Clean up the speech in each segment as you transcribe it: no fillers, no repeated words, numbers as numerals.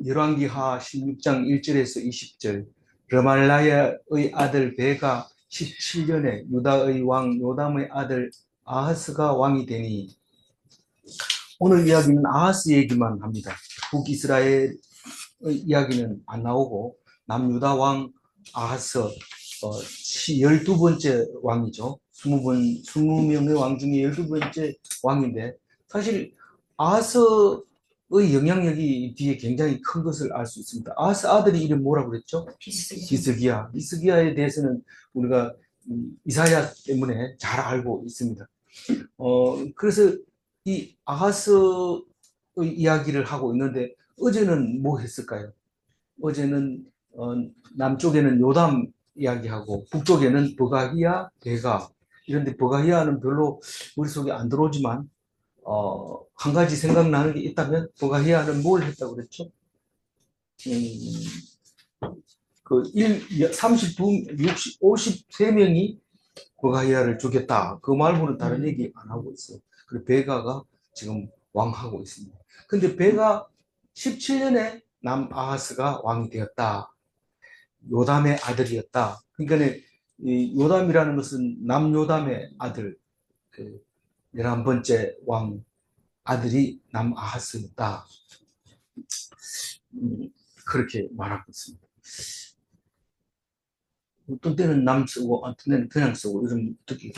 열왕기하 16장 1절에서 20절. 르말라야의 아들 베가 17년에 유다의 왕 요담의 아들 아하스가 왕이 되니. 오늘 이야기는 아하스 얘기만 합니다. 북이스라엘의 이야기는 안 나오고 남유다 왕 아하스 12번째 왕이죠. 20명의 왕 중에 12번째 왕인데, 사실 아하스의 영향력이 뒤에 굉장히 큰 것을 알 수 있습니다. 아하스 아들이 이름 뭐라고 그랬죠? 히스기야. 히스기야에 대해서는 우리가 이사야 때문에 잘 알고 있습니다. 그래서 이 아하스의 이야기를 하고 있는데, 어제는 뭐 했을까요? 어제는 남쪽에는 요담 이야기하고 북쪽에는 버가히야, 베가. 이런데 버가히야는 별로 머릿속에 안 들어오지만 한 가지 생각나는 게 있다면 버가히야는 뭘 했다고 그랬죠? 그 53명이 버가히야를 죽였다. 그 말고는 다른 얘기 안 하고 있어요. 그리고 베가가 지금 왕하고 있습니다. 근데 베가 17년에 남아하스가 왕이 되었다. 요담의 아들이었다. 그러니까 이 요담이라는 것은 남요담의 아들, 그 11번째 왕 아들이 남아하스였다. 그렇게 말하고 있습니다. 어떤 때는 남 쓰고 어떤 때는 그냥 쓰고 요즘 특히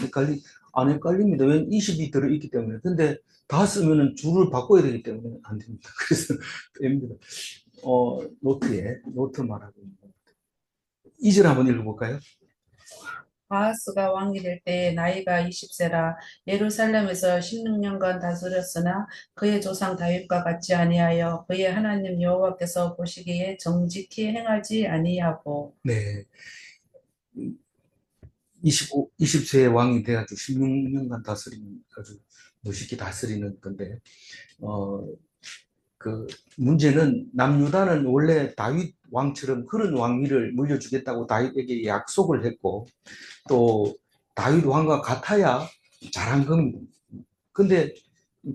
안 헷갈립니다. 왜냐면 20이 들어있기 때문에. 근데 다 쓰면은 줄을 바꿔야 되기 때문에 안 됩니다. 그래서 뺍니다. 노트 말하고 있는 거. 2절 한번 읽어볼까요? 아하스가 왕이 될 때 나이가 20세라 예루살렘에서 16년간 다스렸으나 그의 조상 다윗과 같지 아니하여 그의 하나님 여호와께서 보시기에 정직히 행하지 아니하고. 네. 20세의 왕이 돼가지고 16년간 다스리는 아주 멋있게 다스리는 건데, 어, 그 문제는 남유다는 원래 다윗 왕처럼 그런 왕위를 물려주겠다고 다윗에게 약속을 했고, 또 다윗 왕과 같아야 잘한 겁니다. 근데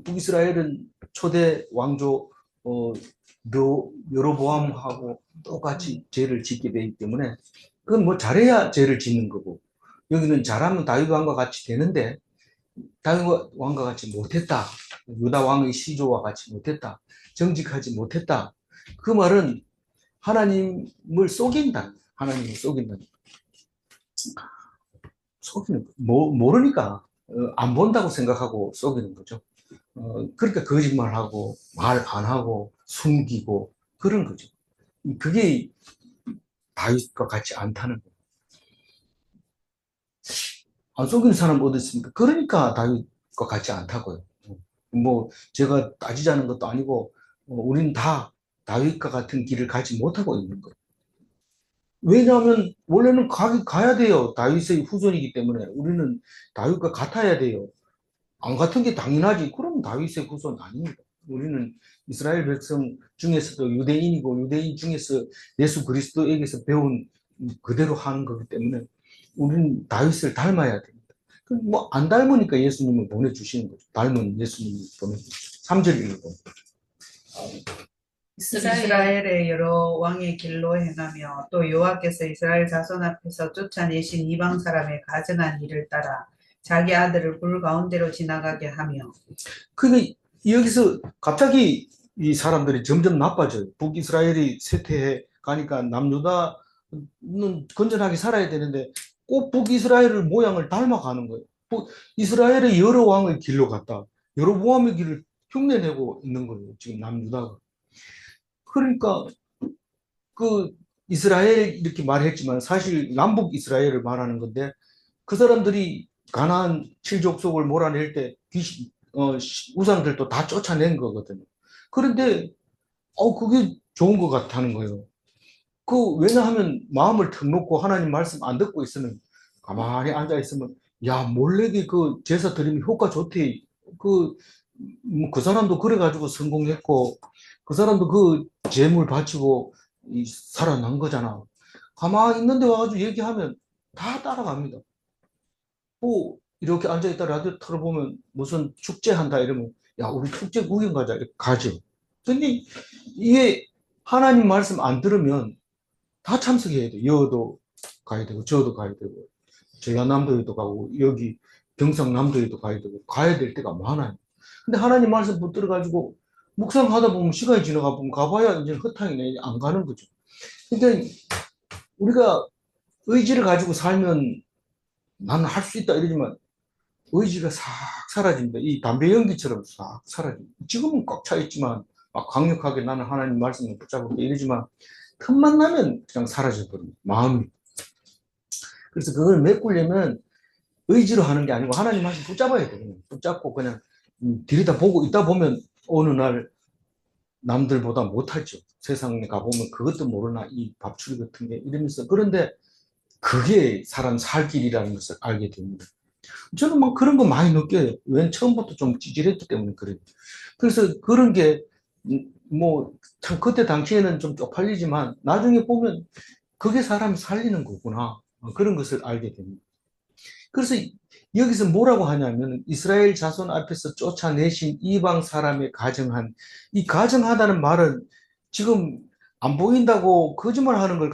북이스라엘은 초대 왕조 여로보암하고 똑같이 죄를 짓게 되기 때문에 그건 뭐 잘해야 죄를 짓는 거고, 여기는 잘하면 다윗 왕과 같이 되는데 다윗 왕과 같이 못했다. 유다 왕의 시조와 같이 못했다. 정직하지 못했다. 그 말은 하나님을 속인다. 하나님을 속인다. 속이는 모르니까 안 본다고 생각하고 속이는 거죠. 그러니까 거짓말하고 말 안 하고 숨기고 그런 거죠. 그게 다윗과 같이 않다는 거예요. 안 속이는 사람 어디 있습니까? 그러니까 다윗과 같지 않다고요. 뭐 제가 따지자는 것도 아니고 우리는 다 다윗과 같은 길을 가지 못하고 있는 거예요. 왜냐하면 원래는 가야 돼요. 다윗의 후손이기 때문에 우리는 다윗과 같아야 돼요. 안 같은 게 당연하지. 그럼 다윗의 후손 아닙니다. 우리는 이스라엘 백성 중에서도 유대인이고 유대인 중에서 예수 그리스도에게서 배운 그대로 하는 거기 때문에 우리는 다윗을 닮아야 됩니다. 뭐 안 닮으니까 예수님을 보내주시는 거죠. 닮은 예수님을 보내주시죠. 3절 읽고. 이스라엘의 여러 왕의 길로 행하며 또 여호와께서 이스라엘 자손 앞에서 쫓아내신 이방 사람의 가증한 일을 따라 자기 아들을 굴 가운데로 지나가게 하며. 근데 여기서 갑자기 이 사람들이 점점 나빠져요. 북이스라엘이 쇠퇴해 가니까 남유다는 건전하게 살아야 되는데 꼭 북이스라엘을 모양을 닮아가는 거예요. 이스라엘의 여러 왕의 길로 갔다. 여로보암의 길을 흉내내고 있는 거예요. 지금 남유다가. 그러니까 그 이스라엘 이렇게 말했지만 사실 남북 이스라엘을 말하는 건데, 그 사람들이 가나안 칠족속을 몰아낼 때 우상들도 다 쫓아낸 거거든요. 그런데 그게 좋은 것 같다는 거예요. 왜냐하면 마음을 턱 놓고 하나님 말씀 안 듣고 있으면, 가만히 앉아 있으면, 야, 몰래기 그 제사 드리면 효과 좋대. 그 사람도 그래가지고 성공했고, 그 사람도 그 재물 바치고 살아난 거잖아. 가만히 있는데 와가지고 얘기하면 다 따라갑니다. 뭐, 이렇게 앉아있다 라디오 틀어보면 무슨 축제한다 이러면, 야, 우리 축제 구경 가자. 이렇게 가죠. 근데 이게 하나님 말씀 안 들으면 다 참석해야 돼. 여도 가야 되고, 저도 가야 되고, 전라남도에도 가고, 여기 경상남도에도 가야 되고, 가야 될 때가 많아요. 근데 하나님 말씀 붙들어가지고, 묵상하다 보면 시간이 지나가 보면 가봐야 이제 허탕이네. 안 가는 거죠. 그러니까 우리가 의지를 가지고 살면 나는 할 수 있다 이러지만 의지가 싹 사라집니다. 이 담배 연기처럼 싹 사라집니다. 지금은 꽉 차 있지만 막 강력하게 나는 하나님 말씀을 붙잡고 이러지만 틈만 나면 그냥 사라져버립니다. 마음이. 그래서 그걸 메꾸려면 의지로 하는 게 아니고 하나님 말씀 붙잡아야 돼요. 붙잡고 그냥 들여다보고 있다 보면 어느 날 남들보다 못하죠. 세상에 가보면 그것도 모르나 이 밥추리 같은 게 이러면서 그런데 그게 사람 살 길이라는 것을 알게 됩니다. 저는 막 그런 거 많이 느껴요. 웬 처음부터 좀 찌질했기 때문에 그래요. 그래서 그런 게, 뭐, 참, 그때 당시에는 좀 쪽팔리지만, 나중에 보면 그게 사람이 살리는 거구나. 그런 것을 알게 됩니다. 그래서 여기서 뭐라고 하냐면, 이스라엘 자손 앞에서 쫓아내신 이방 사람의 가정한, 이 가정하다는 말은 지금 안 보인다고 거짓말 하는 걸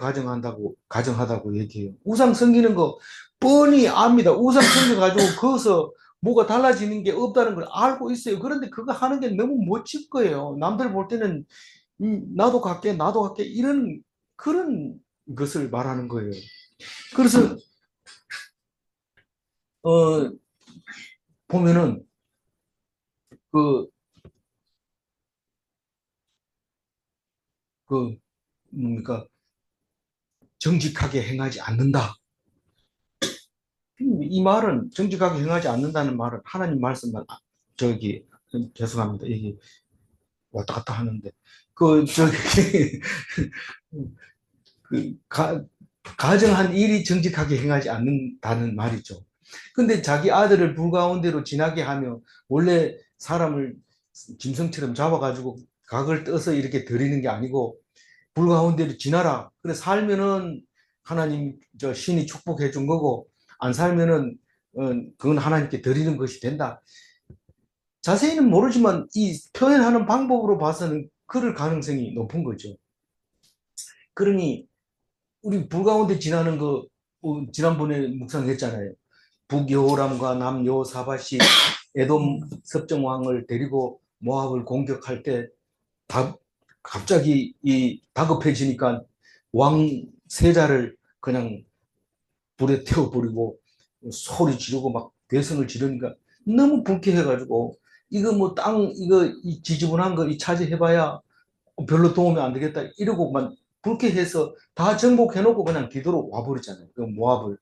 가정하다고 얘기해요. 우상 섬기는 거 뻔히 압니다. 우상 섬겨가지고 거기서 뭐가 달라지는 게 없다는 걸 알고 있어요. 그런데 그거 하는 게 너무 멋질 거예요. 남들 볼 때는 나도 갈게 이런 그런 것을 말하는 거예요. 그래서 어 보면은 그 그 뭡니까 정직하게 행하지 않는다. 이 말은 정직하게 행하지 않는다는 말은 하나님 말씀만 저기 죄송합니다. 이게 왔다 갔다 하는데 그 저기 그 가정한 일이 정직하게 행하지 않는다는 말이죠. 근데 자기 아들을 불 가운데로 지나게 하며 원래 사람을 짐승처럼 잡아가지고 각을 떠서 이렇게 드리는 게 아니고 불 가운데로 지나라. 그래 살면은 하나님 저 신이 축복해 준 거고 안 살면은 그건 하나님께 드리는 것이 된다. 자세히는 모르지만 이 표현하는 방법으로 봐서는 그럴 가능성이 높은 거죠. 그러니 우리 불 가운데 지나는 거 지난번에 묵상했잖아요. 북여호람과 남여호사밧이 에돔 섭정왕을 데리고 모압을 공격할 때 갑자기 이 다급해지니까 왕 세자를 그냥 불에 태워버리고 소리 지르고 막 괴성을 지르니까 너무 불쾌해가지고 이거 뭐 땅 이거 이 지저분한 거 이 차지해봐야 별로 도움이 안 되겠다 이러고만 불쾌해서 다 정복해놓고 그냥 기도로 와버리잖아요. 그 모압을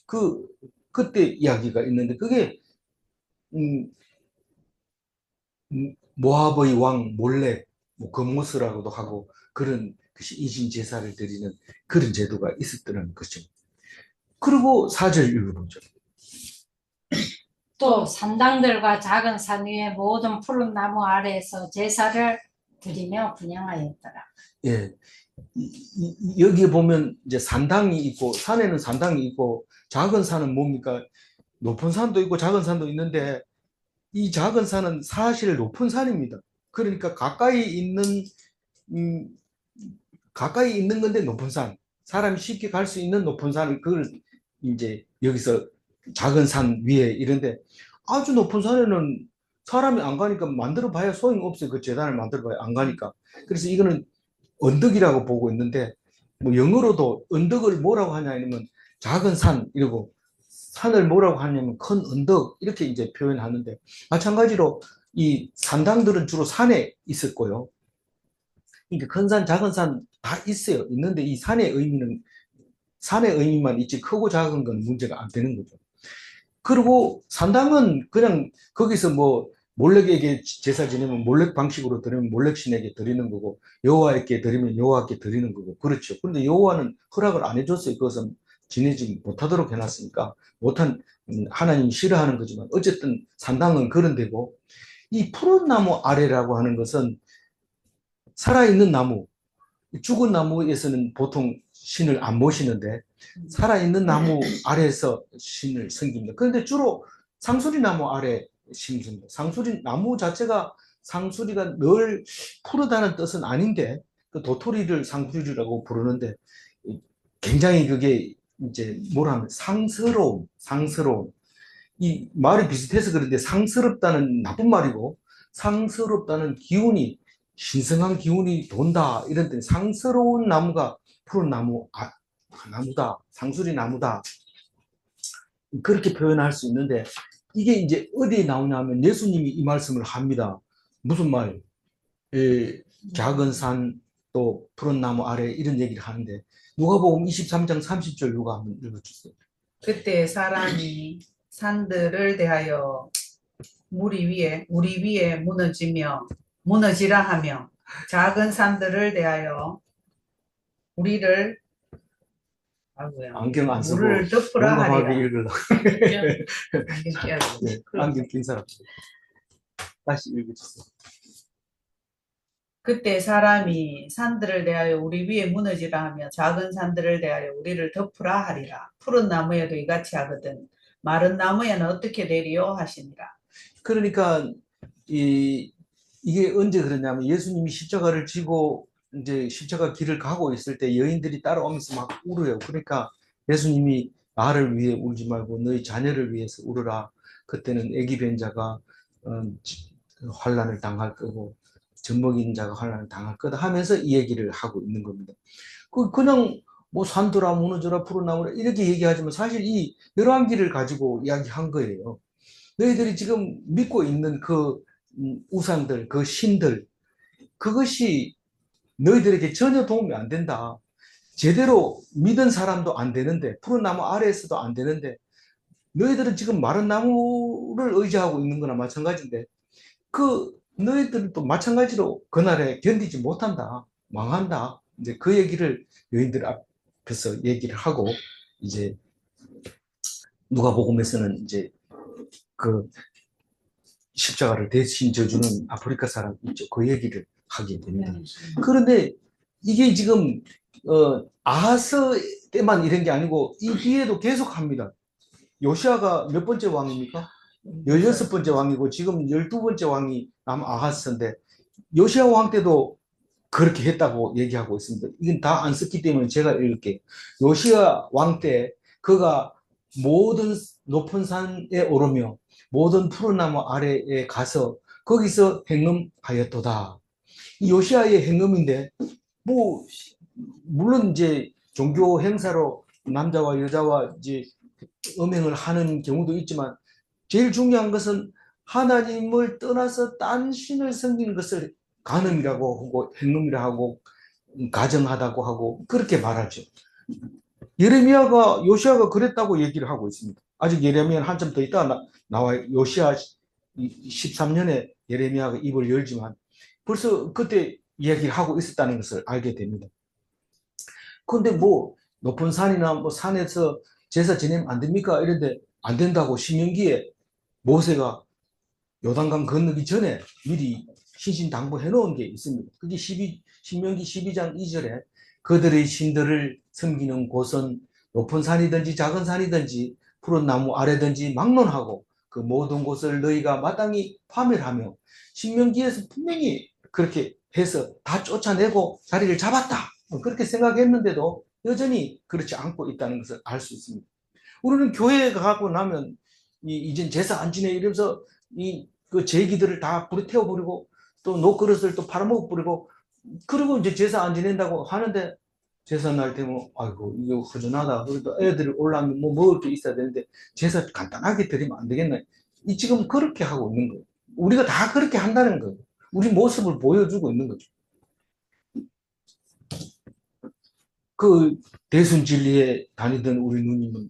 그 그때 이야기가 있는데 그게 음, 모압의 왕 몰렉 뭐 금모스라고도 하고 그런 이신 제사를 드리는 그런 제도가 있었다는 거죠. 그리고 사절 읽어보죠. 또 산당들과 작은 산 위에 모든 푸른 나무 아래에서 제사를 드리며 분양하였더라. 예. 여기에 보면 이제 산당이 있고 산에는 산당이 있고 작은 산은 뭡니까? 높은 산도 있고 작은 산도 있는데 이 작은 산은 사실 높은 산입니다. 그러니까 음, 가까이 있는 건데 높은 산. 사람이 쉽게 갈 수 있는 높은 산을 그걸 이제 여기서 작은 산 위에 이런데 아주 높은 산에는 사람이 안 가니까 만들어 봐야 소용없어요. 그 재단을 만들어 봐야 안 가니까. 그래서 이거는 언덕이라고 보고 있는데 뭐 영어로도 언덕을 뭐라고 하냐 아니면 작은 산 이러고 산을 뭐라고 하냐면 큰 언덕 이렇게 이제 표현하는데 마찬가지로 이 산당들은 주로 산에 있었고요. 그러니까 큰 산, 작은 산 다 있어요. 있는데 이 산의 의미만 있지 크고 작은 건 문제가 안 되는 거죠. 그리고 산당은 그냥 거기서 뭐 몰렉에게 제사 지내면 몰렉 방식으로 드리면 몰렉신에게 드리는 거고 여호와에게 드리면 여호와께 드리는 거고 그렇죠. 그런데 여호와는 허락을 안 해줬어요. 그것은 지내지 못하도록 해놨으니까 못한 하나님이 싫어하는 거지만 어쨌든 산당은 그런 데고 이 푸른 나무 아래라고 하는 것은 살아있는 나무 죽은 나무에서는 보통 신을 안 모시는데 살아있는 나무 아래에서 신을 섬깁니다. 그런데 주로 상수리 나무 아래 심습니다. 상수리 나무 자체가 상수리가 늘 푸르다는 뜻은 아닌데 그 도토리를 상수리라고 부르는데 굉장히 그게 이제 뭐라 하면 상스러움. 이 말이 비슷해서 그런데 상스럽다는 나쁜 말이고 상스럽다는 기운이 신성한 기운이 돈다 이런 때 상스러운 나무가 푸른 나무다 상수리 나무다 그렇게 표현할 수 있는데 이게 이제 어디에 나오냐면 예수님이 이 말씀을 합니다. 무슨 말? 작은 산 또 푸른 나무 아래 이런 얘기를 하는데 누가복음 23장 30절 누가 한번 읽어주세요. 그때 사람이 산들을 대하여 우리 위에 무너지라 하며 작은 산들을 대하여 우리를 안경 안 쓰고 물을 덮으라 용감하게 하리라. 읽으려고. 안경 끼야 네, 안경 낀 사람 다시 읽어주세요. 그때 사람이 산들을 대하여 우리 위에 무너지라 하며 작은 산들을 대하여 우리를 덮으라 하리라. 푸른 나무에도 이같이 하거든 마른 나무에는 어떻게 되리요 하시니라. 그러니까 이게 언제 그러냐면 예수님이 십자가를 지고 이제 십자가 길을 가고 있을 때 여인들이 따라오면서 막 울어요. 그러니까 예수님이 나를 위해 울지 말고 너희 자녀를 위해서 울어라. 그때는 아기 뵌 자가 환난을 당할 거고 젖먹인 자가 환난을 당할 거다 하면서 이 얘기를 하고 있는 겁니다. 그냥 뭐 산들아 무너져라 푸른 나무라 이렇게 얘기하지만 사실 이 열왕기를 가지고 이야기한 거예요. 너희들이 지금 믿고 있는 그 우상들, 그 신들, 그것이 너희들에게 전혀 도움이 안 된다. 제대로 믿은 사람도 안 되는데, 푸른 나무 아래에서도 안 되는데, 너희들은 지금 마른 나무를 의지하고 있는 거나 마찬가지인데, 너희들은 또 마찬가지로 그날에 견디지 못한다. 망한다. 이제 그 얘기를 여인들 앞에서 얘기를 하고, 이제 누가복음에서는 이제 그 십자가를 대신 져주는 아프리카 사람 있죠. 그 얘기를 하게 됩니다. 그런데 이게 지금 아하스 때만 이런 게 아니고 이 뒤에도 계속 합니다. 요시아가 몇 번째 왕입니까? 16번째 왕이고 지금 12번째 왕이 아하스인데 요시아 왕 때도 그렇게 했다고 얘기하고 있습니다. 이건 다 안 썼기 때문에 제가 읽을게요. 요시아 왕 때 그가 모든 높은 산에 오르며 모든 푸른 나무 아래에 가서 거기서 행음하였도다. 이 요시아의 행음인데 뭐 물론 이제 종교 행사로 남자와 여자와 이제 음행을 하는 경우도 있지만 제일 중요한 것은 하나님을 떠나서 딴 신을 섬기는 것을 간음이라고 하고 행음이라고 하고 가정하다고 하고 그렇게 말하죠. 요시아가 그랬다고 얘기를 하고 있습니다. 아직 예레미야는 한참 더 있다가 나와요. 요시아 13년에 예레미야가 입을 열지만 벌써 그때 이야기를 하고 있었다는 것을 알게 됩니다. 그런데 뭐 높은 산이나 뭐 산에서 제사 지내면 안 됩니까? 이런데 안 된다고 신명기에 모세가 요단강 건너기 전에 미리 신신당부해 놓은 게 있습니다. 그게 신명기 12장 2절에 그들의 신들을 섬기는 곳은 높은 산이든지 작은 산이든지 푸른 나무 아래든지 막론하고 그 모든 곳을 너희가 마땅히 파멸하며 신명기에서 분명히 그렇게 해서 다 쫓아내고 자리를 잡았다. 그렇게 생각했는데도 여전히 그렇지 않고 있다는 것을 알 수 있습니다. 우리는 교회에 가고 나면 이젠 제사 안 지내 이러면서 그 제기들을 다 불에 태워버리고 또 녹그릇을 또 팔아먹어버리고 그리고 이제 제사 안 지낸다고 하는데 제사 날 때면 아이고 이거 허전하다. 그래도 애들이 올라오면 뭐 먹을 게 있어야 되는데 제사 간단하게 드리면 안 되겠나. 지금 그렇게 하고 있는 거예요. 우리가 다 그렇게 한다는 거예요. 우리 모습을 보여주고 있는 거죠. 그 대순진리에 다니던 우리 누님은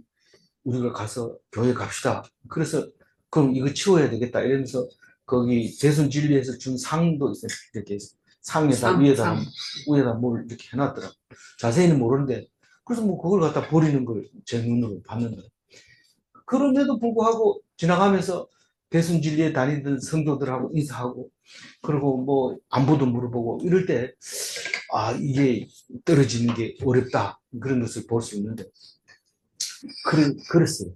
우리가 가서 교회 갑시다. 그래서 그럼 이거 치워야 되겠다 이러면서 거기 대순진리에서 준 상도 있어요. 이렇게 상에다 위에다 뭘 이렇게 해놨더라. 자세히는 모르는데 그래서 뭐 그걸 갖다 버리는 걸 제 눈으로 봤는데 그런데도 불구하고 지나가면서 대순진리에 다니던 성도들하고 인사하고 그리고 뭐 안부도 물어보고 이럴 때 이게 떨어지는 게 어렵다 그런 것을 볼 수 있는데 그랬어요.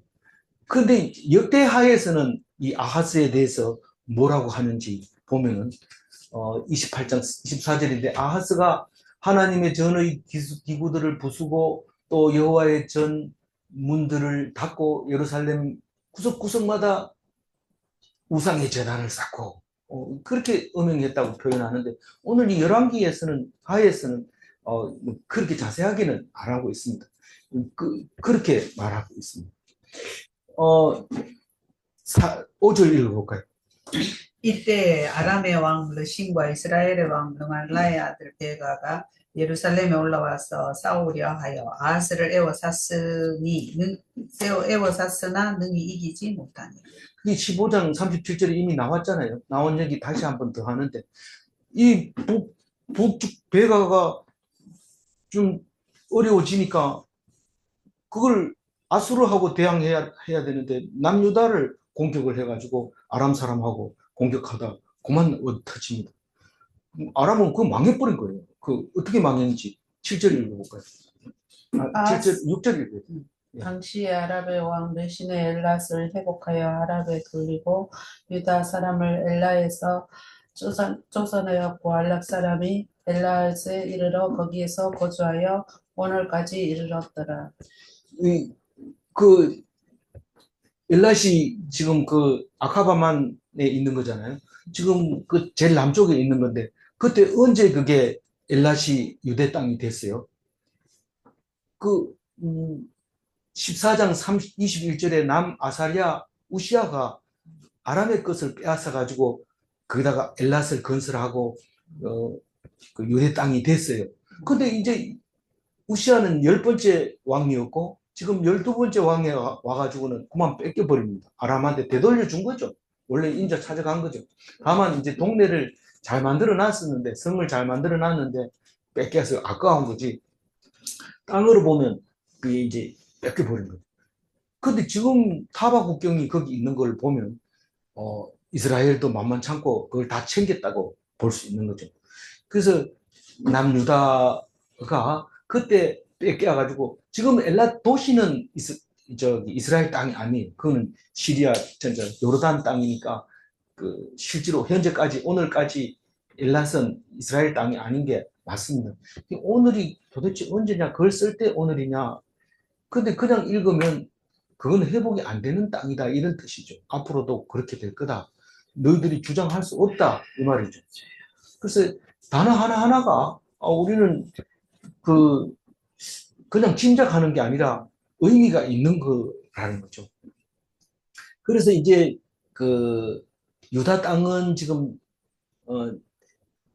그런데 역대하에서는 이 아하스에 대해서 뭐라고 하는지 보면은 28장 24절인데 아하스가 하나님의 전의 기구들을 부수고 또 여호와의 전 문들을 닫고 예루살렘 구석구석마다 우상의 제단을 쌓고 그렇게 음행했다고 표현하는데 오늘 이 열왕기에서는 하에서는 뭐 그렇게 자세하게는 안 하고 있습니다. 그렇게 말하고 있습니다. 5절 읽어볼까요? 이때 아람의 왕 르신과 이스라엘의 왕 르말라의 아들 베가가 예루살렘에 올라와서 싸우려 하여 아하스를 에워쌌으나 능히 이기지 못하니. 이 15장 37절에 이미 나왔잖아요. 나온 얘기 다시 한 번 더 하는데 이 북쪽 베가가 좀 어려워지니까 그걸 아수르하고 대항해야 되는데 남유다를 공격을 해가지고 아람 사람하고 공격하다 그만 터집니다. 아람은 그거 망해버린 거예요. 그 어떻게 망했는지 7절 읽어볼까요? 7절, 6절 읽어볼까요? 당시에 아랍의 왕 르신의 엘랏을 회복하여 아랍에 돌리고 유다 사람을 엘라에서 쫓아내었고 알랍 사람이 엘랏에 이르러 거기에서 거주하여 오늘까지 이르렀더라. 그 엘랏이 지금 그 아카바만에 있는 거잖아요. 지금 그 제일 남쪽에 있는 건데 그때 언제 그게 엘랏이 유대 땅이 됐어요? 그 14장 21절에 남 아사랴 우시아가 아람의 것을 빼앗아 가지고 거기다가 엘랏을 건설하고 그 유대 땅이 됐어요. 근데 이제 우시아는 10번째 왕이었고 지금 12번째 왕에 와가지고는 그만 뺏겨버립니다. 아람한테 되돌려 준 거죠. 원래 인자 찾아간 거죠. 다만 이제 동네를 잘 만들어 놨었는데 성을 잘 만들어 놨는데 뺏겨서 아까운 거지. 땅으로 보면 그게 이제 뺏겨버린 거죠. 근데 지금 타바 국경이 거기 있는 걸 보면 이스라엘도 만만찮고 그걸 다 챙겼다고 볼 수 있는 거죠. 그래서 남유다가 그때 뺏겨가지고 지금 엘랏 도시는 이스라엘 땅이 아니에요. 그거는 시리아 전전 요르단 땅이니까 그 실제로 현재까지 오늘까지 엘랏은 이스라엘 땅이 아닌 게 맞습니다. 오늘이 도대체 언제냐? 그걸 쓸 때 오늘이냐? 근데 그냥 읽으면 그건 회복이 안 되는 땅이다 이런 뜻이죠. 앞으로도 그렇게 될 거다. 너희들이 주장할 수 없다 이 말이죠. 그래서 단어 하나하나가 우리는 그냥 짐작하는 게 아니라 의미가 있는 거라는 거죠. 그래서 이제 그 유다 땅은 지금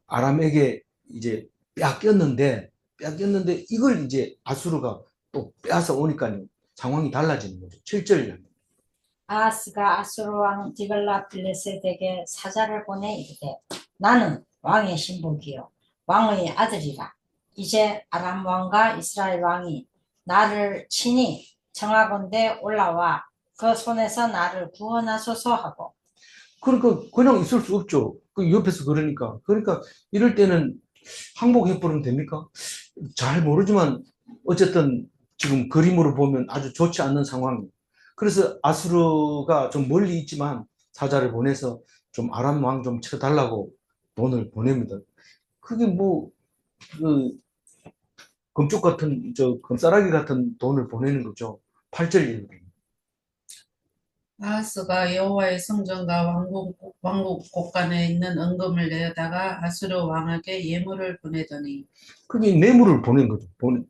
아람에게 이제 뺏겼는데 이걸 이제 아수르가 또 빼앗아 오니까요. 상황이 달라지는 거죠. 7절. 아하스가 아수르 왕 디글랏빌레셋에게 사자를 보내 이르되 나는 왕의 신복이요 왕의 아들이라. 이제 아람 왕과 이스라엘 왕이 나를 친히 청하건대 올라와 그 손에서 나를 구원하소서 하고. 그러니까 그냥 있을 수 없죠. 그 옆에서 그러니까 이럴 때는 항복해버리면 됩니까? 잘 모르지만 어쨌든 지금 그림으로 보면 아주 좋지 않는 상황이에요. 그래서 아수르가 좀 멀리 있지만 사자를 보내서 좀 아람 왕 좀 쳐달라고 돈을 보냅니다. 그게 뭐 그 금쪽 같은 금싸라기 같은 돈을 보내는 거죠. 8절 읽어요. 아하스가 여호와의 성전과 왕국 곳간에 있는 은금을 내어다가 아수르 왕에게 예물을 보내더니. 그게 뇌물을 보낸 거죠.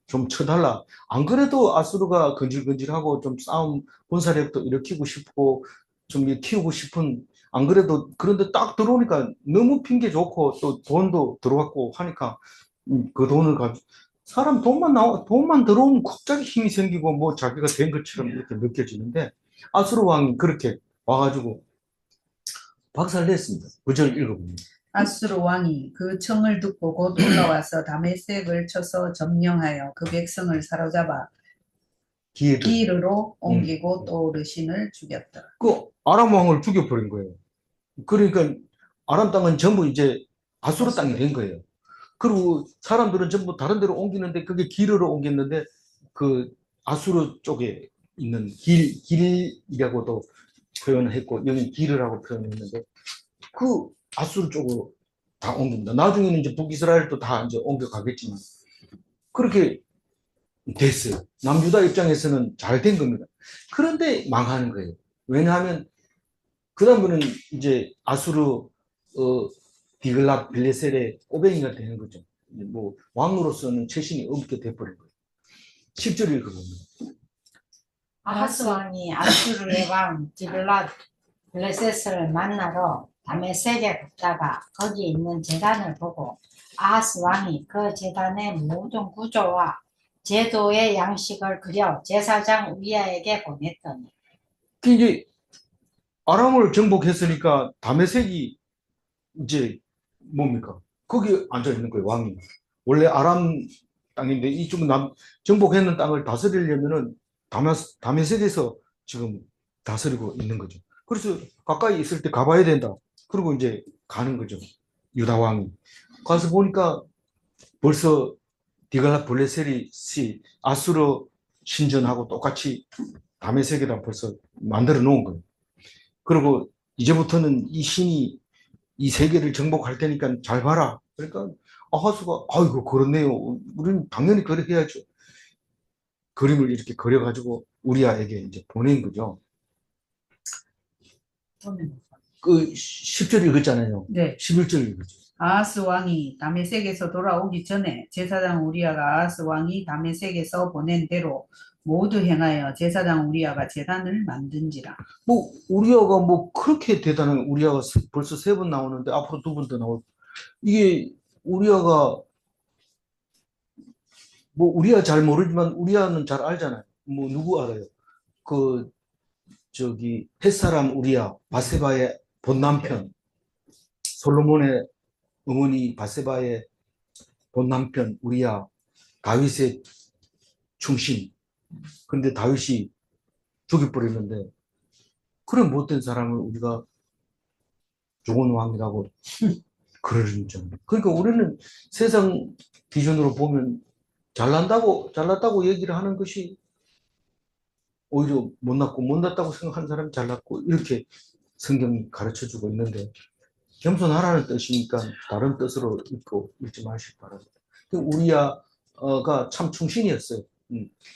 좀 쳐달라. 안 그래도 아수르가 근질근질하고 좀 싸움, 군사력도 일으키고 싶고 좀 키우고 싶은, 안 그래도 그런데 딱 들어오니까 너무 핑계 좋고 또 돈도 들어왔고 하니까 그 돈을 가지고 사람 돈만 들어오면 갑자기 힘이 생기고 뭐 자기가 된 것처럼 이렇게 느껴지는데 아수르 왕이 그렇게 와가지고 박살냈습니다. 9절 읽어보면. 아수르 왕이 그 청을 듣고 곧 올라와서 다메섹을 쳐서 점령하여 그 백성을 사로잡아 기르로 옮기고 또 르신을 죽였더라. 그 아람 왕을 죽여버린 거예요. 그러니까 아람 땅은 전부 이제 아수르 땅이 된 거예요. 그리고 사람들은 전부 다른 데로 옮기는데 그게 기르로 옮겼는데 그 아수르 쪽에 있는 길이라고도 표현을 했고 여기 기르라고 표현했는데 그 아수르 쪽으로 다 옮깁니다. 나중에는 이제 북이스라엘도 다 이제 옮겨가겠지만 그렇게 됐어요. 남유다 입장에서는 잘 된 겁니다. 그런데 망하는 거예요. 왜냐하면 그 다음에는 이제 아수르 디글랏 빌레셀의 꼬뱅이가 되는 거죠. 뭐 왕으로서는 최신이 없게 돼버린 거예요. 10절이 그겁니다. 아하스 왕이 아수르의 왕 디글랏 블레셋을 만나러 다메섹에 갔다가 거기 있는 제단을 보고 아하스 왕이 그 제단의 모든 구조와 제도의 양식을 그려 제사장 우리아에게 보냈더니 그 이제 아람을 정복했으니까 다메섹이 이제 뭡니까? 거기 앉아 있는 거예요, 왕이. 원래 아람 땅인데 이쪽은 정복했는 땅을 다스리려면은 다메섹에서 지금 다스리고 있는 거죠. 그래서 가까이 있을 때 가봐야 된다. 그리고 이제 가는 거죠. 유다 왕이. 가서 보니까 벌써 디갈라 블레셋이 아수르 신전하고 똑같이 다메섹에다 벌써 만들어 놓은 거예요. 그리고 이제부터는 이 신이 이 세계를 정복할 테니까 잘 봐라. 그러니까 아하수가 아이고 그렇네요. 우리는 당연히 그렇게 해야죠. 그림을 이렇게 그려가지고 우리아에게 이제 보낸 거죠. 그 10절 읽었잖아요. 네. 11절 읽었죠. 아하스 왕이 다메섹에서 돌아오기 전에 제사장 우리아가 아하스 왕이 다메섹에서 보낸 대로 모두 행하여 제사장 우리아가 제단을 만든지라. 뭐 우리아가 뭐 그렇게 대단한 우리아가 벌써 3번 나오는데 앞으로 2번 더 나올 이게 우리아가 뭐 우리아 잘 모르지만 우리아는 잘 알잖아요. 뭐 누구 알아요? 그 저기 햇사람 우리아 바세바의 본남편 솔로몬의 어머니 바세바의 본남편 우리아 다윗의 충신. 근데 다윗이 죽여버렸는데 그런 못된 사람을 우리가 좋은 왕이라고 그러죠. 그러니까 우리는 세상 기준으로 보면 잘났다고 얘기를 하는 것이 오히려 못났다고 생각하는 사람이 잘났고 이렇게 성경이 가르쳐 주고 있는데 겸손하라는 뜻이니까 다른 뜻으로 읽지 마시기 바랍니다. 우리아가 참 충신이었어요.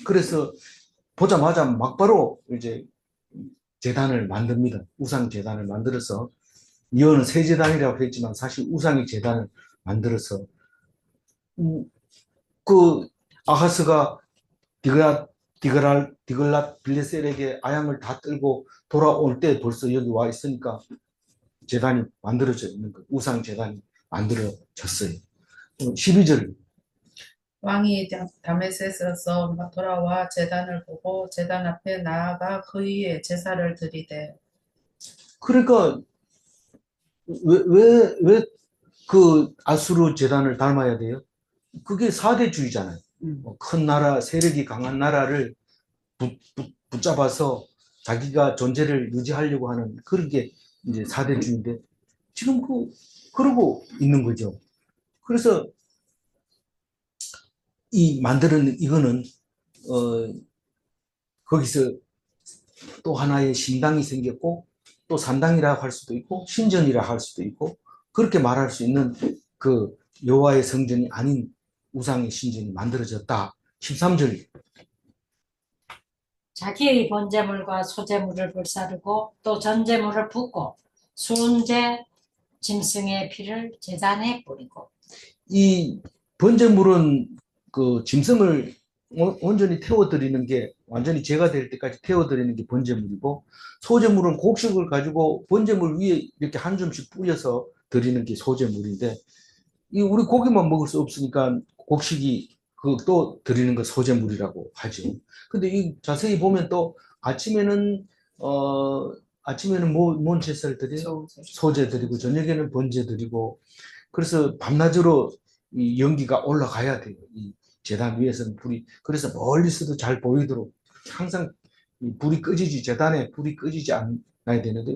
그래서 보자마자 막바로 이제 제단을 만듭니다. 우상 제단을 만들어서 이어는 새 제단이라고 했지만 사실 우상의 제단을 만들어서 그 아하스가 디글랏 빌레셀에게 아양을 다 끌고 돌아올 때 벌써 여기 와 있으니까 제단이 만들어져 있는 거예요. 우상 제단이 만들어졌어요. 12절 왕이 다메섹에서 돌아와 제단을 보고 제단 앞에 나아가 그 위에 제사를 드리되. 그러니까 왜 그 아수르 제단을 닮아야 돼요? 그게 사대주의잖아요. 큰 나라, 세력이 강한 나라를 붙잡아서 자기가 존재를 유지하려고 하는 그런 게 이제 사대주의인데 지금 그러고 있는 거죠. 그래서 이거는 거기서 또 하나의 신당이 생겼고 또 산당이라 할 수도 있고 신전이라 할 수도 있고 그렇게 말할 수 있는 그 여호와의 성전이 아닌 우상의 신전이 만들어졌다. 13절 자기의 번제물과 소제물을 불사르고 또 전제물을 붓고 순제 짐승의 피를 제단에 뿌리고. 이 번제물은 그 짐승을 온전히 태워드리는 게 완전히 제가 될 때까지 태워드리는 게 번제물이고 소제물은 곡식을 가지고 번제물 위에 이렇게 한 줌씩 뿌려서 드리는 게 소제물인데 우리 고기만 먹을 수 없으니까 곡식이 또 드리는 거 소제물이라고 하죠. 근데 이 자세히 보면 또 아침에는 뭔 제사를 드려요? 소제 드리고 저녁에는 번제 드리고 그래서 밤낮으로 이 연기가 올라가야 돼요. 이 제단 위에서는 불이 그래서 멀리서도 잘 보이도록 항상 불이 꺼지지 제단에 불이 꺼지지 않아야 되는데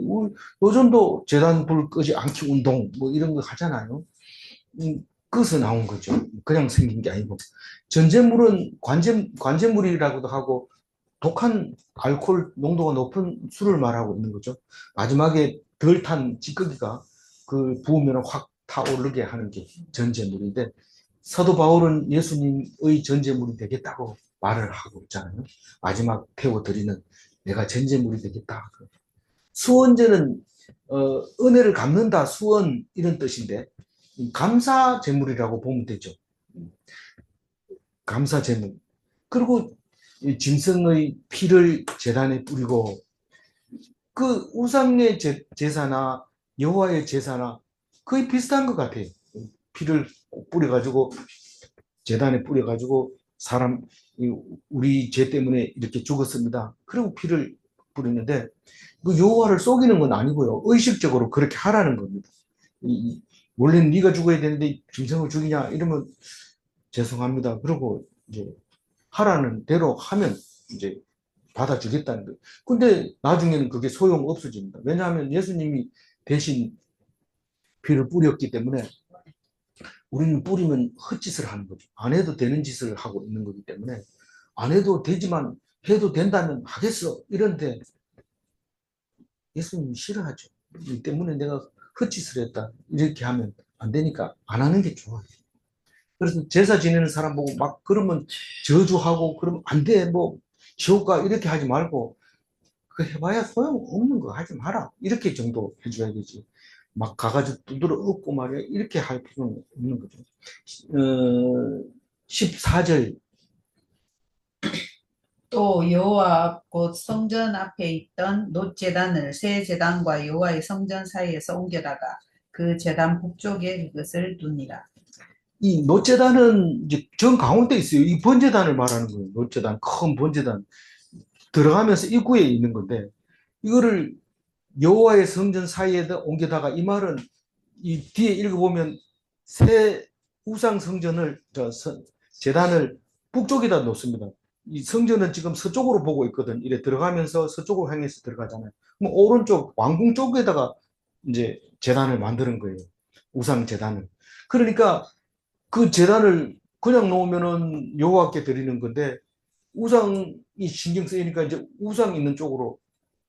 요즘도 제단 불 끄지 않기 운동 뭐 이런 거 하잖아요. 그것서 나온 거죠. 그냥 생긴 게 아니고 전제물은 관제물이라고도 하고 독한 알코올 농도가 높은 술을 말하고 있는 거죠. 마지막에 덜 탄 찌꺼기가 그 부으면 확 타오르게 하는 게 전제물인데 사도 바울은 예수님의 전제물이 되겠다고 말을 하고 있잖아요. 마지막 태워드리는 내가 전제물이 되겠다. 수원제는 은혜를 갚는다, 수원 이런 뜻인데 감사 제물이라고 보면 되죠. 감사 제물. 그리고 이 짐승의 피를 제단에 뿌리고 그 우상의 제사나 여호와의 제사나 거의 비슷한 것 같아요. 피를 뿌려가지고 제단에 뿌려가지고 사람 우리 죄 때문에 이렇게 죽었습니다. 그리고 피를 뿌리는데 그 여호와를 속이는 건 아니고요. 의식적으로 그렇게 하라는 겁니다. 원래는 네가 죽어야 되는데 짐승을 죽이냐 이러면 죄송합니다. 그러고 이제 하라는 대로 하면 이제 받아주겠다는 거예요. 근데 나중에는 그게 소용 없어집니다. 왜냐하면 예수님이 대신 피를 뿌렸기 때문에 우리는 뿌리면 헛짓을 하는 거죠. 안 해도 되는 짓을 하고 있는 거기 때문에 안 해도 되지만 해도 된다면 하겠어. 이런데 예수님이 싫어하죠. 이 때문에 내가 헛짓을 했다. 이렇게 하면 안 되니까 안 하는 게 좋아요. 그래서 제사 지내는 사람 보고 막 그러면 저주하고 그러면 안 돼. 뭐 지옥 가 이렇게 하지 말고 그 해봐야 소용없는 거 하지 마라. 이렇게 정도 해줘야 되지. 막 가가지고 두드러 엎고 말이야. 이렇게 할 필요는 없는 거죠. 14절. 또 여호와 곧 성전 앞에 있던 놋제단을 새 제단과 여호와의 성전 사이에서 옮겨다가 그 제단 북쪽에 그것을 두니라. 이 노제단은 이제 정 가운데 있어요. 이 번제단을 말하는 거예요. 노제단, 큰 번제단. 들어가면서 입구에 있는 건데, 이거를 여호와의 성전 사이에다 옮겨다가 이 말은 이 뒤에 읽어보면 새 우상 성전을, 제단을 북쪽에다 놓습니다. 이 성전은 지금 서쪽으로 보고 있거든. 이래 들어가면서 서쪽으로 향해서 들어가잖아요. 그럼 오른쪽 왕궁 쪽에다가 이제 제단을 만드는 거예요. 우상 제단을. 그러니까 그 제단을 그냥 놓으면은 여호와께 드리는 건데 우상이 신경 쓰이니까 이제 우상 있는 쪽으로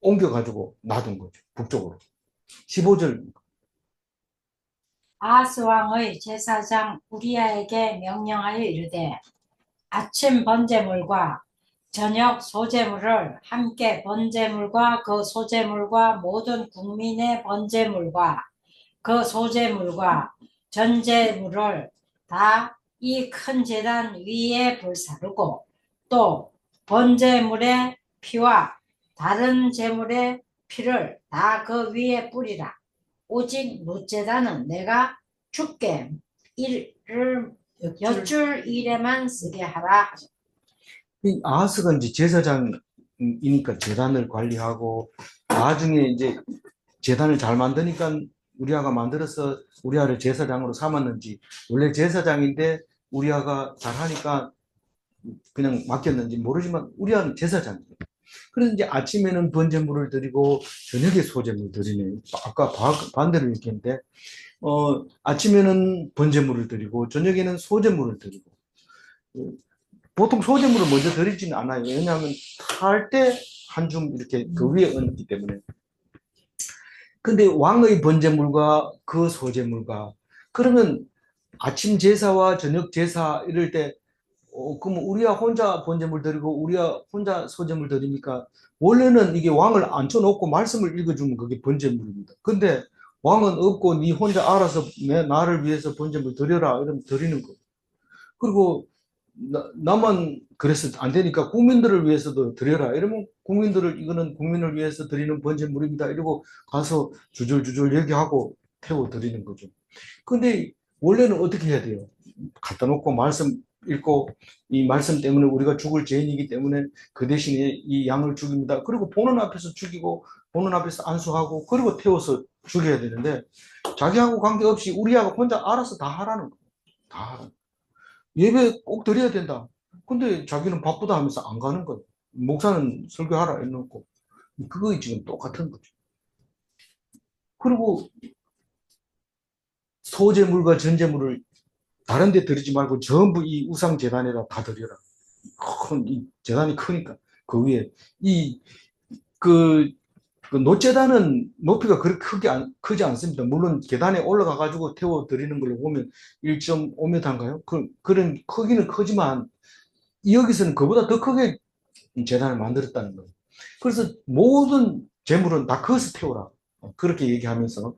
옮겨가지고 놔둔 거죠. 북쪽으로. 15절. 아하스 왕의 제사장 우리야에게 명령하여 이르되 아침 번제물과 저녁 소제물을 함께 번제물과 그 소제물과 모든 국민의 번제물과 그 소제물과 전제물을 다 이 큰 제단 위에 불사르고 또 번제물의 피와 다른 제물의 피를 다 그 위에 뿌리라. 오직 놋제단은 내가 주께 여쭐 일에만 쓰게 하라. 이 아하스가 이제 제사장이니까 제단을 관리하고 나중에 이제 제단을 잘 만드니까 우리아가 만들어서 우리아를 제사장으로 삼았는지 원래 제사장인데 우리아가 잘하니까 그냥 맡겼는지 모르지만 우리아는 제사장이에요. 그래서 이제 아침에는 번제물을 드리고 저녁에 소제물을 드리네. 아까 반대로 이렇게 했는데 아침에는 번제물을 드리고 저녁에는 소제물을 드리고 보통 소제물을 먼저 드리지는 않아요. 왜냐하면 탈 때 한 줌 이렇게 그 위에 얹기 때문에. 근데 왕의 번제물과 그 소제물과 그러면 아침 제사와 저녁 제사 이럴 때 그럼 우리야 혼자 번제물 드리고 우리야 혼자 소제물 드립니까? 원래는 이게 왕을 앉혀놓고 말씀을 읽어주면 그게 번제물입니다. 근데 왕은 없고 네 혼자 알아서 나를 위해서 번제물 드려라 이러면 드리는 거예요. 그리고 나만 그래서 안 되니까 국민들을 위해서도 드려라 이러면 국민들을 이거는 국민을 위해서 드리는 번제물입니다 이러고 가서 주절주절 얘기하고 태워 드리는 거죠. 근데 원래는 어떻게 해야 돼요? 갖다 놓고 말씀 읽고 이 말씀 때문에 우리가 죽을 죄인이기 때문에 그 대신에 이 양을 죽입니다. 그리고 보는 앞에서 죽이고 보는 앞에서 안수하고 그리고 태워서 죽여야 되는데 자기하고 관계없이 우리하고 혼자 알아서 다 하라는 거예요. 다 하라는 거예요. 예배 꼭 드려야 된다. 근데 자기는 바쁘다 하면서 안 가는 거예요. 목사는 설교하라 해놓고 그거 지금 똑같은 거죠. 그리고 소제물과 전제물을 다른 데 드리지 말고 전부 이 우상 제단에다 다 드려라. 이 재단이 크니까 그 위에 이 그 그 노제단은 높이가 그렇게 크지 않습니다. 물론 계단에 올라가 가지고 태워 드리는 걸 보면 1.5m인가요? 그런 크기는 크지만 여기서는 그보다 더 크게 제단을 만들었다는 거예요. 그래서 모든 재물은 다 거기서 태우라. 그렇게 얘기하면서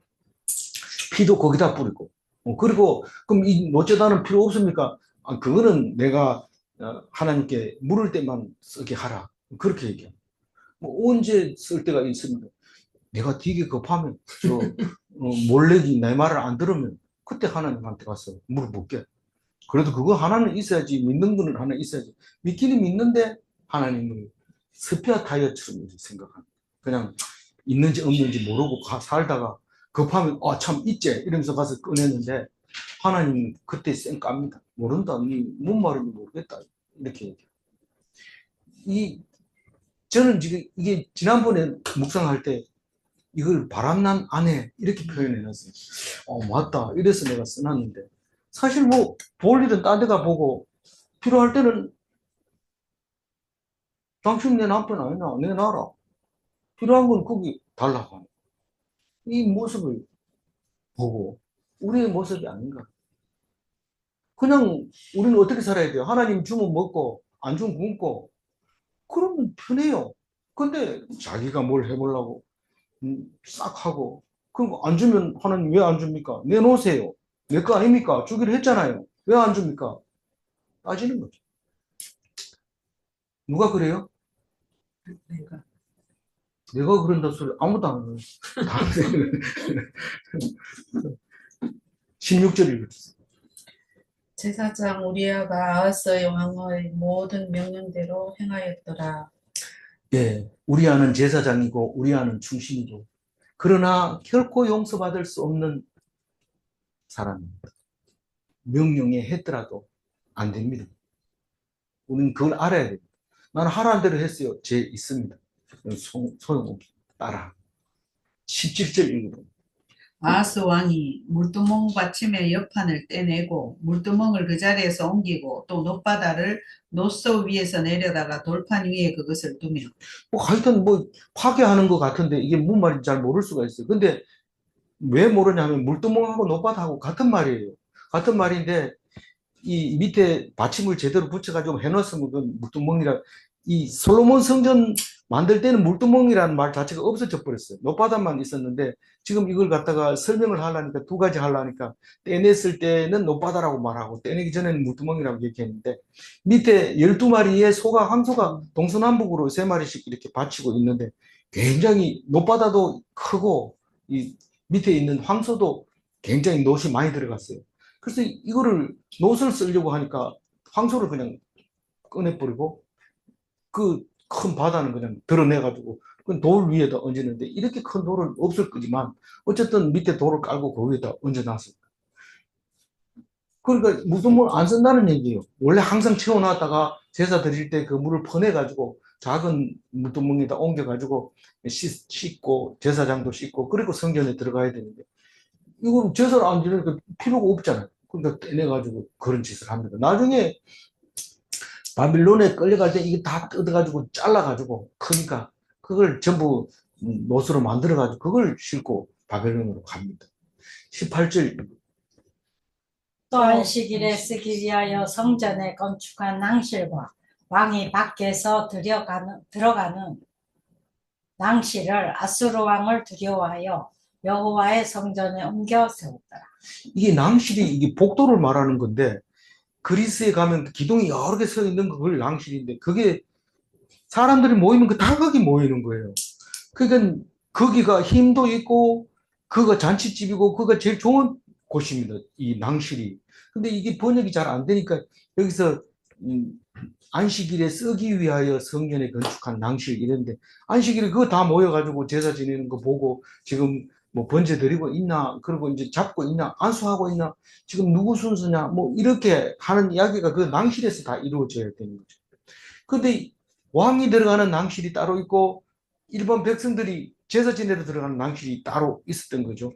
피도 거기다 뿌리고. 그리고 그럼 이 노제단은 필요 없습니까? 그거는 내가 하나님께 물을 때만 쓰게 하라. 그렇게 얘기해요. 뭐 언제 쓸 때가 있습니다. 내가 되게 급하면 몰래기 내 말을 안 들으면 그때 하나님한테 가서 물어볼게. 그래도 그거 하나는 있어야지. 믿는 거는 하나 있어야지. 믿기는 믿는데 하나님을 스페어 타이어처럼 생각하는. 그냥 있는지 없는지 모르고 살다가 급하면 참 있지 이러면서 가서 꺼냈는데 하나님 그때 쌩 깝니다. 모른다. 뭔 말인지 모르겠다. 이렇게 얘기해요. 저는 지금 이게 지난번에 묵상할 때 이걸 바람난 아내 이렇게 표현해놨어요. 맞다. 이래서 내가 써놨는데 사실 뭐 볼 일은 딴 데가 보고 필요할 때는 당신 내 남편 아니나 내놔라. 필요한 건 거기 달라고. 이 모습을 보고 우리의 모습이 아닌가. 그냥 우리는 어떻게 살아야 돼요? 하나님 주면 먹고 안 주면 굶고 그러면 편해요. 근데 자기가 뭘 해보려고 싹 하고 그럼 안 주면 하나님 왜 안 줍니까? 내놓으세요. 내 거 아닙니까? 주기로 했잖아요. 왜 안 줍니까? 따지는 거죠. 누가 그래요? 내가 그런다 소리 아무도 안 해요. 16절 읽어주세요. 제사장 우리아가 아하스의 왕의 모든 명령대로 행하였더라. 예, 우리아는 제사장이고 우리아는 충신이고 그러나 결코 용서받을 수 없는 사람입니다. 명령에 했더라도 안 됩니다. 우리는 그걸 알아야 됩니다. 나는 하라는 대로 했어요. 죄 있습니다. 소용없습니다. 따라. 17절 읽어봅니다. 아하스 왕이 물두멍 받침의 옆판을 떼내고 물두멍을 그 자리에서 옮기고 또 놋바다를 놋소 위에서 내려다가 돌판 위에 그것을 두며 하여튼 파괴하는 것 같은데 이게 무슨 말인지 잘 모를 수가 있어요. 근데 왜 모르냐면 물두멍하고 노바하고 같은 말이에요. 같은 말인데 이 밑에 받침을 제대로 붙여가지고 해놨으면 그 물두멍이라 이 솔로몬 성전 만들 때는 물두멍이라는 말 자체가 없어져 버렸어요. 노바다만 있었는데 지금 이걸 갖다가 설명을 하려니까 두 가지 하려니까 떼냈을 때는 노바다라고 말하고 떼내기 전에는 물두멍이라고 얘기했는데 밑에 12마리의 소가 황소가 동서남북으로 3마리씩 이렇게 받치고 있는데 굉장히 노바다도 크고 이 밑에 있는 황소도 굉장히 놋이 많이 들어갔어요. 그래서 이거를 놋을 쓰려고 하니까 황소를 그냥 꺼내버리고 그 큰 바다는 그냥 드러내가지고 돌 위에다 얹었는데 이렇게 큰 돌은 없을 거지만 어쨌든 밑에 돌을 깔고 그 위에다 얹어놨어요. 그러니까 무슨 물 안 쓴다는 얘기예요. 원래 항상 채워놨다가 제사 드릴 때 그 물을 퍼내가지고 작은 물두멍에다 옮겨가지고 씻고 제사장도 씻고 그리고 성전에 들어가야 되는데 이건 제사를 안 지내니까 필요가 없잖아요. 그러니까 떼내가지고 그런 짓을 합니다. 나중에 바빌론에 끌려갈 때 이게 다 뜯어가지고 잘라가지고 크니까 그걸 전부 노스로 만들어가지고 그걸 싣고 바빌론으로 갑니다. 18절. 또 안식일에 쓰기 위하여 성전에 건축한 낭실과 왕이 밖에서 들어가는 낭실을 아수르 왕을 두려워하여 여호와의 성전에 옮겨 세웠더라. 이게 낭실이 이게 복도를 말하는 건데 그리스에 가면 기둥이 여러 개 서 있는 그걸 낭실인데 그게 사람들이 모이면 다 거기 모이는 거예요. 그러니까 거기가 힘도 있고 그가 잔치집이고 그가 제일 좋은 곳입니다. 이 낭실이. 근데 이게 번역이 잘 안 되니까 여기서 안식일에 쓰기 위하여 성전에 건축한 낭실 이런데 안식일에 그거 다 모여가지고 제사 지내는 거 보고 지금 뭐 번제 드리고 있나 그리고 이제 잡고 있나 안수하고 있나 지금 누구 순서냐 뭐 이렇게 하는 이야기가 그 낭실에서 다 이루어져야 되는 거죠. 근데 왕이 들어가는 낭실이 따로 있고 일반 백성들이 제사 지내러 들어가는 낭실이 따로 있었던 거죠.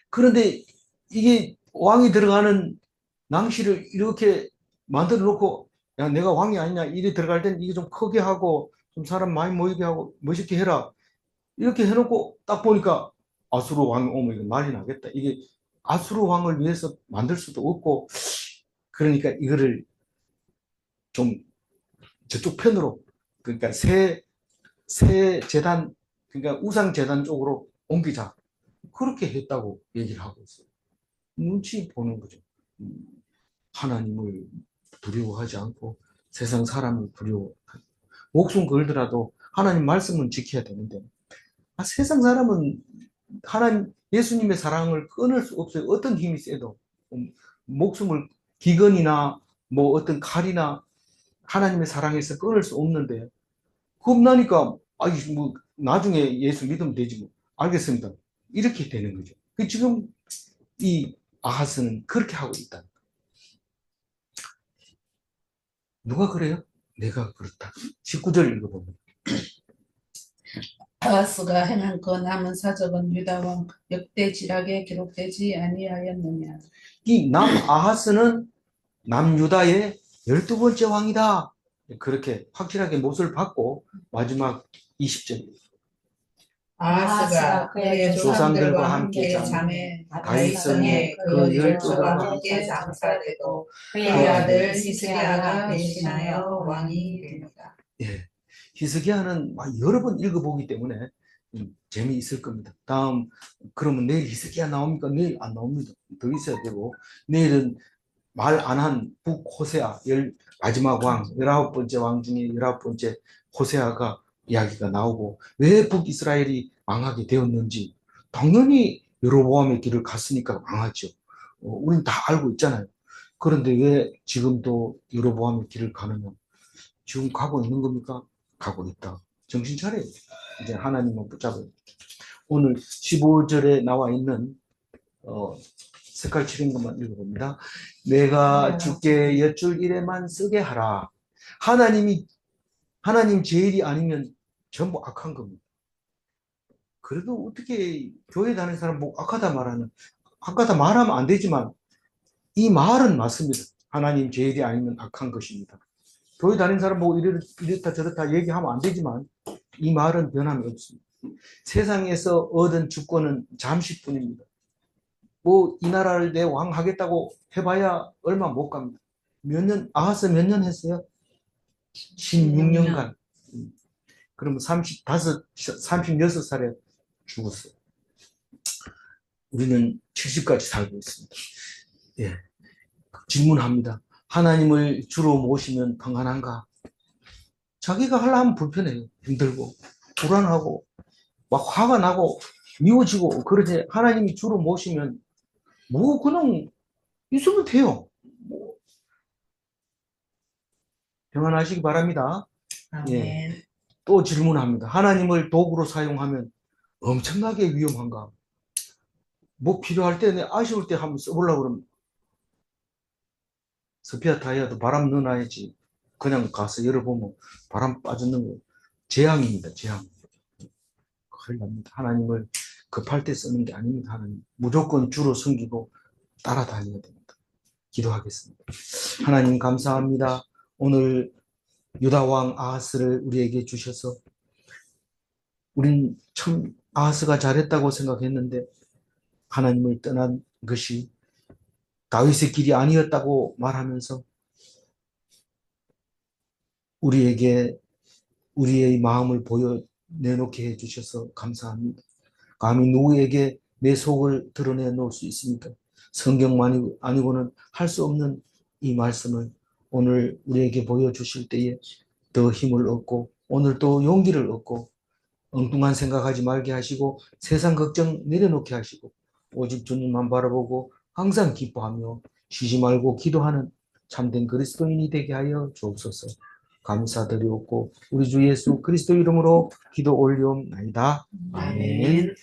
그런데 이게 왕이 들어가는 낭실을 이렇게 만들어 놓고 야 내가 왕이 아니냐 이래 들어갈 땐 이게 좀 크게 하고 좀 사람 많이 모이게 하고 멋있게 해라 이렇게 해놓고 딱 보니까 아수르 왕이 오면 이거 난리 나겠다. 이게 아수르 왕을 위해서 만들 수도 없고, 그러니까 이거를 좀 저쪽 편으로, 그러니까 새 재단, 그러니까 우상 재단 쪽으로 옮기자. 그렇게 했다고 얘기를 하고 있어요. 눈치 보는 거죠. 하나님을 두려워하지 않고 세상 사람을 두려워. 목숨 걸더라도 하나님 말씀은 지켜야 되는데, 세상 사람은 하나님, 예수님의 사랑을 끊을 수 없어요. 어떤 힘이 세도. 목숨을 기근이나 뭐 어떤 칼이나 하나님의 사랑에서 끊을 수 없는데, 겁나니까, 뭐, 나중에 예수 믿으면 되지 뭐. 알겠습니다. 이렇게 되는 거죠. 지금 이 아하스는 그렇게 하고 있다. 누가 그래요? 내가 그렇다. 19절 읽어보면. 아하스가 행한 그 남은 사적은 유다왕 역대지락에 기록되지 아니하였느냐. 이 남아하스는 남유다의 12번째 왕이다. 그렇게 확실하게 못을 받고 마지막 20절. 아하스가 그의 조상들과 함께 잠에 다윗성에 그 열조와 함께 장사되고 그의 아들 히스기야가 대신하여 왕이 됩니다. 예, 히스기야는 여러 번 읽어보기 때문에 재미있을 겁니다. 다음, 그러면 내일 히스기야 나옵니까? 내일 안 나옵니다. 더 있어야 되고, 내일은 말 안 한 북호세아, 마지막 왕, 19번째 왕 중에 19번째 호세아가 이야기가 나오고, 왜 북이스라엘이 망하게 되었는지, 당연히 여로보암의 길을 갔으니까 망하죠. 우린 다 알고 있잖아요. 그런데 왜 지금도 여로보암의 길을 가느냐? 지금 가고 있는 겁니까? 가고 있다. 정신 차려요. 이제 하나님은 붙잡아요. 오늘 15절에 나와 있는 색깔 칠한 것만 읽어봅니다. 내가 주께 여쭐 일에만 쓰게 하라. 하나님 제일이 아니면 전부 악한 겁니다. 그래도 어떻게 교회 다니는 사람 뭐 악하다 말하면 안 되지만 이 말은 맞습니다. 하나님 제일이 아니면 악한 것입니다. 교회 다니는 사람 보고 이렇다 저렇다 얘기하면 안 되지만 이 말은 변함이 없습니다. 세상에서 얻은 주권은 잠시뿐입니다. 뭐 이 나라를 내 왕 하겠다고 해봐야 얼마 못 갑니다. 아하스 몇 년 했어요? 16년간. 그러면 36살에 죽었어요. 우리는 70까지 살고 있습니다. 예. 질문합니다. 하나님을 주로 모시면 평안한가? 자기가 하려면 불편해요. 힘들고, 불안하고, 막 화가 나고, 미워지고, 그러지. 하나님이 주로 모시면, 뭐, 그냥 있으면 돼요. 뭐, 평안하시기 바랍니다. 아멘. 예. 또 질문합니다. 하나님을 도구로 사용하면 엄청나게 위험한가? 뭐 필요할 때, 아쉬울 때 한번 써보려고 그러면, 스피아 타이어도 바람 넣어놔야지. 그냥 가서 열어보면 바람 빠져는 거. 재앙입니다, 재앙. 큰일 납니다. 하나님을 급할 때 쓰는 게 아닙니다. 하나님. 무조건 주로 섬기고 따라다녀야 됩니다. 기도하겠습니다. 하나님 감사합니다. 오늘 유다왕 아하스를 우리에게 주셔서 우린 참 아하스가 잘했다고 생각했는데 하나님을 떠난 것이 다윗의 길이 아니었다고 말하면서 우리에게 우리의 마음을 내놓게 해주셔서 감사합니다. 감히 누구에게 내 속을 드러내놓을 수 있습니까? 성경만 아니고는 할 수 없는 이 말씀을 오늘 우리에게 보여주실 때에 더 힘을 얻고 오늘 또 용기를 얻고 엉뚱한 생각하지 말게 하시고 세상 걱정 내려놓게 하시고 오직 주님만 바라보고 항상 기뻐하며 쉬지 말고 기도하는 참된 그리스도인이 되게 하여 주옵소서. 감사드리옵고 우리 주 예수 그리스도 이름으로 기도 올리옵나이다. 아멘.